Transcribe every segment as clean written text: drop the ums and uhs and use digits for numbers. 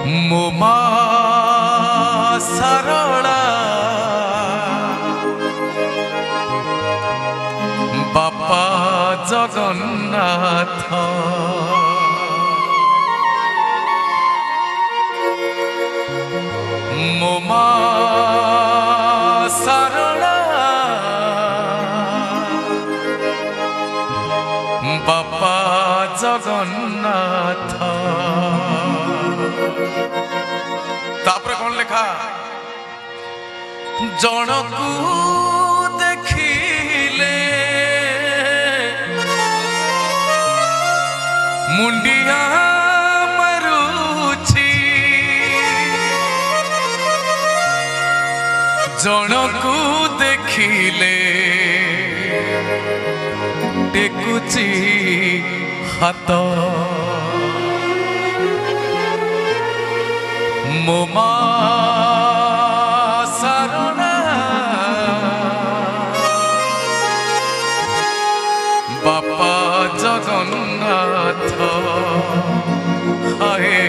ମୋ ମା ସାରଳା ବାପା ଜଗନ୍ନାଥ ମୋ ମା ସାରଳା ବାପା ଜଗନ୍ନାଥ। ତାପରେ କଣ ଲେଖା? ଜଣକୁ ଦେଖିଲେ ମୁଣ୍ଡିଆ ମାରୁଛି, ଜଣକୁ ଦେଖିଲେ ଟେକୁଛି ହାତ। ମୋ ମା ସାରଳା ବାପା ଜଗନ୍ନାଥ ହାଏ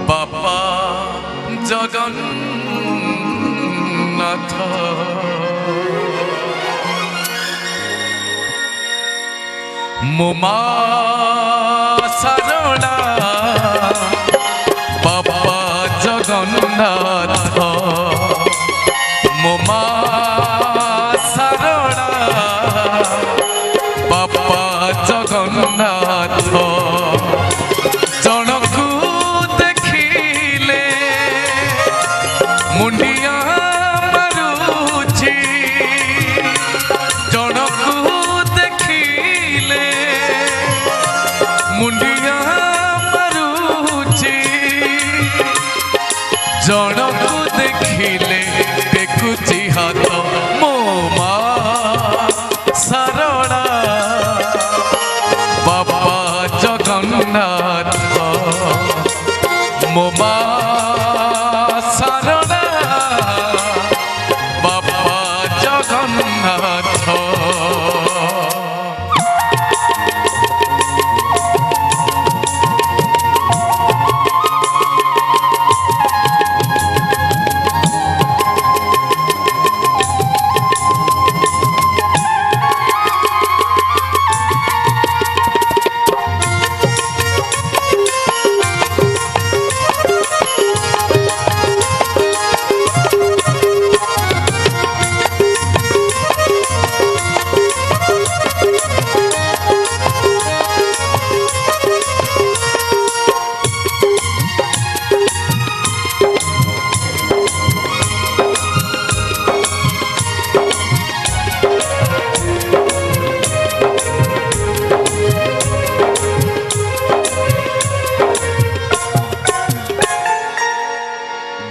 ବାପା ଜଗନ୍ନାଥ। ମୋ ମା ସାରଳା ବାପା ଜଗନ୍ନାଥ ମୋ ମା ସାରଳା ବାପା ଜଗନ୍ନାଥ। ଜଣକୁ ଦେଖିଲେ ମୁଣ୍ଡିଆ ମାରୁଛି, ଜଣକୁ ଦେଖିଲେ ମୁଣ୍ଡିଆ ମାରୁଛି, ଜଣକୁ ଦେଖିଲେ ଟେକୁଛି ହାତ। ମୋ ମା ସାରଳା ବାପା ଜଗନ୍ନାଥ ମୋ ମା ସାରଳା ବାପା ଜଗନ୍ନାଥ।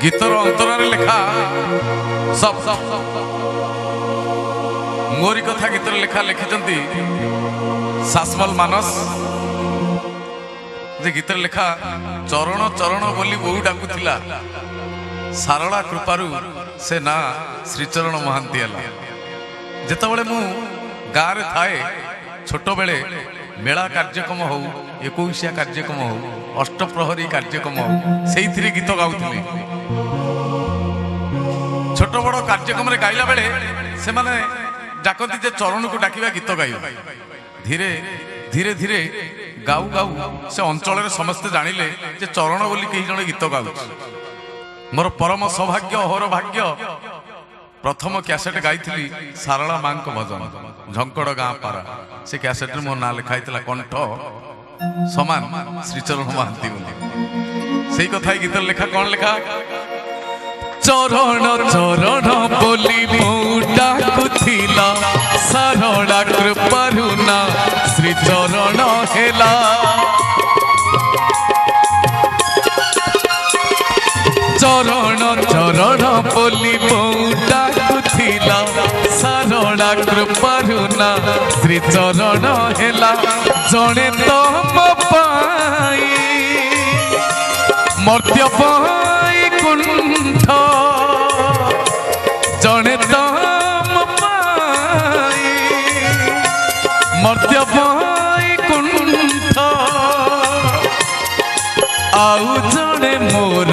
गीतर अंतरारे लेखा सब मोरी कथा गीतर लेखा लिखिंट सासमल मानस जे गीतर लेखा चरण चरण बोली बहु डाकुला सारला कृपारू से ना श्रीचरण महांती है। जितेबाला मु गाँव में थाए छोट बेले मेला कार्यक्रम हो 21 कार्यक्रम हो अष्टप्रहरी कार्यक्रम हो से गीत गाउली। छोट बड़ कार्यक्रम गाइला बेले से माने डाकती जे चरण को डाकिबा गीत गाइब। धीरे धीरे धीरे गाऊ गाऊ से अंचल समस्ते जानिले जे चरण बोली कई जन गीत गाउ। मोर परम सौभाग्य अहोर भाग्य प्रथम कैसेट गाई सारला मां को भजन झंकड़ गाँ पारा से कैसेट मो ना लिखाई कंठ समान श्रीचरण महांती बोली से कथा गीत लेखा कौन लेखा? चरण चरण बोली डाकुला सारला कृपारू ना श्रीचरण हेला। चरण चरण बोली डाकुला सारला कृपारू ना श्रीचरण हेला। जड़े तम पाई मर्त्य पाई कुंठ जड़े तम पाई मर्त्य पाई कुंठ आउ जड़े मोर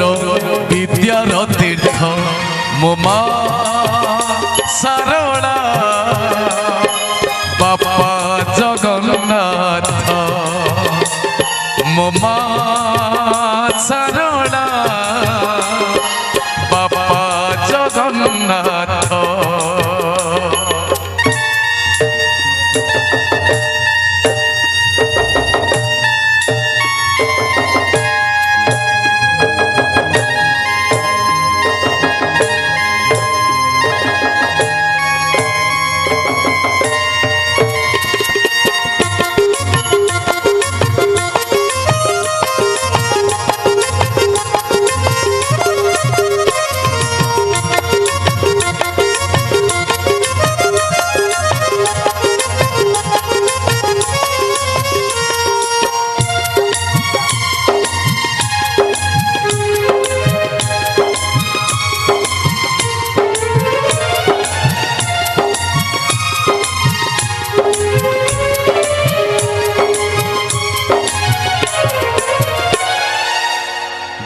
विद्यार तीर्थ मो मा सारड़ा बापा जगन्नाथ मो मा सारड़ा बापा जगन्नाथ।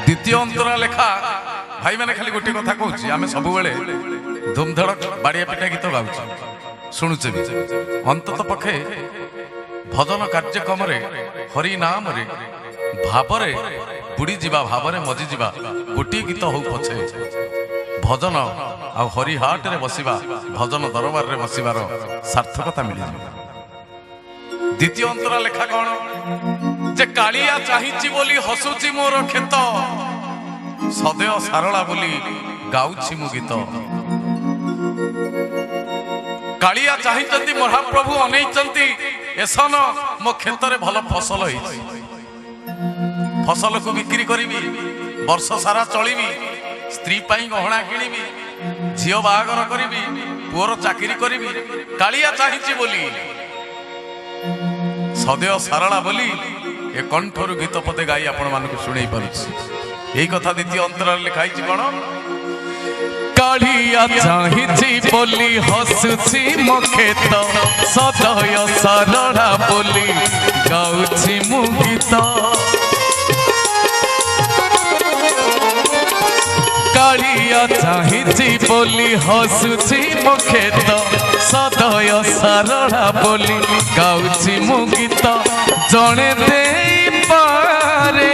द्वितीय अंतरा लेखा भाई मैंने खाली गोटे कथा कहूँ आम सब धूमधड़क बाड़िया पिटा गीत गाँच शुणुचे अंतत पक्षे भजन कार्यक्रम हरि नाम भावरे बुड़ी जीवा भावरे मजी जीवा गोटे गीत हो पछे भजन आ हरिहाट रे बसिबा भजन दरबार रे बसिबार सार्थकता मिल जाए। द्वितीय अंतरा लेखा कौन जे कालिया चाहिची बोली हसुची मोर खेत सदैव सारला बोली गाउछि मु गीत। कालिया चाहिचंती महाप्रभु अनैचंती एसन मो खेत रे भल फसल होइछि फसल को बिक्री करिबी वर्ष सारा चलिबी स्त्री पाई गहना किनिबी झियो बाहागर करिबी पुअर चाकरी करिबी कालिया चाहिची बोली सदैव सारला बोली ए कंठर गीत पदे गाई आपण मानक सुनै पारुछि। यही कथा द्वितीय अंतराल लिखाई कौन कालिया चाहिची बोली हसुची मो खेत सदय सारड़ा बोली गाउछि मु गीत। कालिया चाहिची बोली हसुची मो खेत सदय सारड़ा बोली गाउछि मु गीत। जणे देई पारे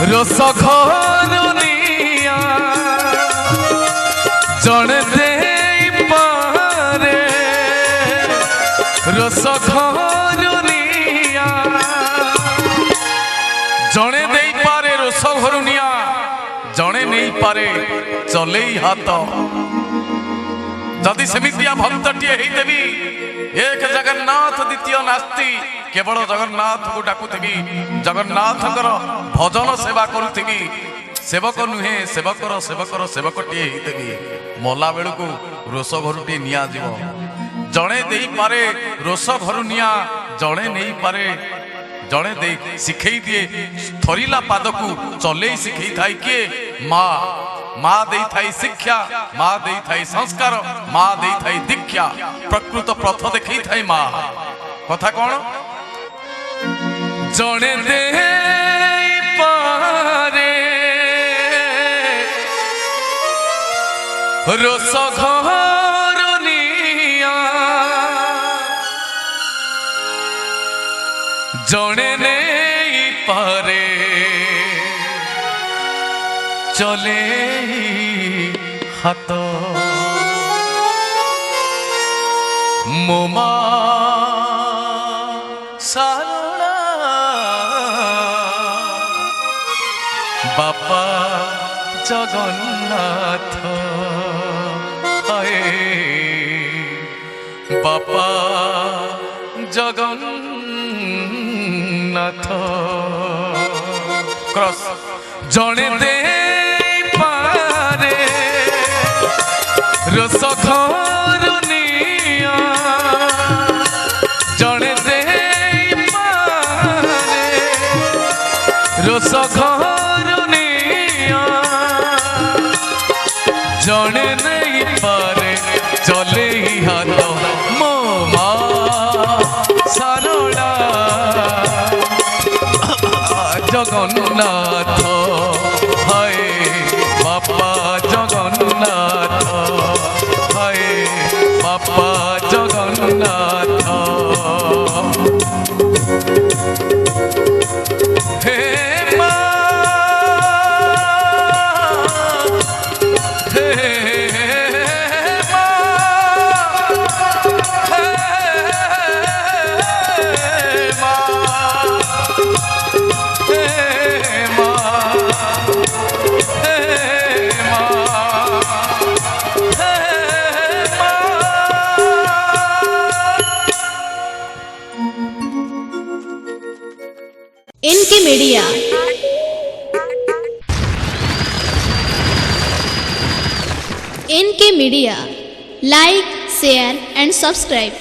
रोष घरुनिया जणे देई पारे रोष घरुनिया जणे देई पारे रोष घरुनिया जणे नहीं पारे चलेई हाथ जदि सेमितिया भक्तटिए देवी एक जगन्नाथ द्वितीय नास्ति केवल जगन्नाथ को डाकुथी जगन्नाथ भजन सेवा करुथी सेवक नुहे सेवकर सेवकर सेवकटिए देवी मला बेलू को रोष घरुटी निया जीव जड़े दे पारे रोष घरु निया जड़े नहीं पारे जड़े दे शिखई दिए थरीला पाद को चले शिखई थाई किए माँ माँ दे थाई शिक्षा माँ दे थाई संस्कार माँ दे थाई दीक्षा प्रकृत पथ देखई थाई माँ कथा कौन जड़े दे पारे रोष घरुनिया जड़े नहीं पारे चले हाथ मोमा सारड़ा बापा जगन्नाथ आए बापा जगन्नाथ क्रॉस जड़े दे पारे रोष घरुनिया जड़े दे पारे रोष घरुनिया जड़े नहीं पारे चले हाथ मो माँ सारड़ा জগন্নাথ হায় বাপ্পা জগন্নাথ হায় বাপ্পা জগন্নাথ হে মা হে মা হে মা হে মা হে মা হে মা NK media NK media like share and subscribe.